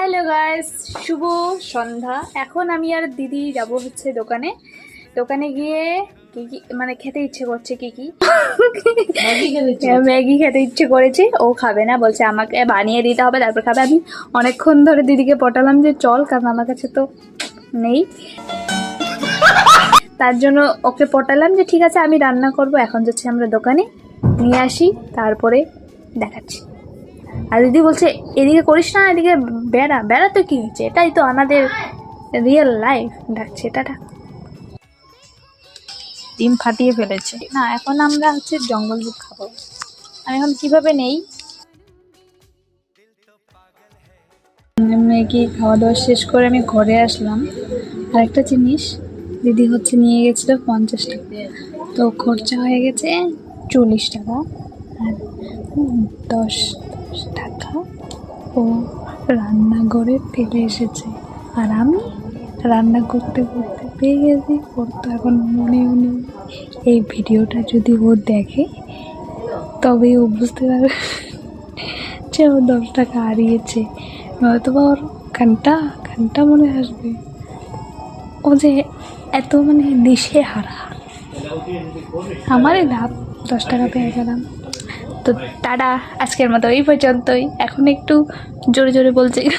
Hello guys, শুভ সন্ধ্যা। এখন আমি আর দিদি যাব হচ্ছে দোকানে গিয়ে কি কি মানে খেতে ইচ্ছে করছে, কি ম্যাগি খেতে ইচ্ছে করেছে। ও খাবে না, বলছে আমাকে বানিয়ে দিতে হবে তারপর খাবে। আমি অনেকক্ষণ ধরে দিদিকে পটালাম যে চল, কারণ আমার কাছে তো নেই, তার জন্য ওকে পটালাম যে ঠিক আছে আমি রান্না করব। এখন যাচ্ছি আমরা দোকানে, নিয়ে আসি তারপরে দেখাচ্ছি। আর দিদি বলছে এদিকে করিস না, এদিকে বেড়া তো কি হচ্ছে, এটাই তো আমাদের রিয়েল লাইফ। ডাকছে এটা ডাক, ডিম ফাটিয়ে ফেলেছে। না, এখন আমরা হচ্ছে জঙ্গল বুক খাবো। আর এখন কিভাবে নেই, ম্যাগি খাওয়া দাওয়া শেষ করে আমি ঘরে আসলাম। আর একটা জিনিস, দিদি হচ্ছে নিয়ে গেছিল 50 টাকা, তো খরচা হয়ে গেছে 40 টাকা। আর 10 টাকা ও রান্নাঘরে ফেলে এসেছে। আর আমি রান্না করতে করতে পেয়ে গেছি। ওর তো এখন মনে এই ভিডিওটা যদি ও দেখে তবেই ও বুঝতে পারবে যে ও 10 টাকা হারিয়েছে, নয়তো বা ওর ঘন্টা মনে আসবে ও যে এত দিশে হারা। আমারই লাভ, 10 টাকা পেয়ে গেলাম। তো টাটা, আজকের মতো এই পর্যন্তই। এখন একটু জোরে জোরে বলছি।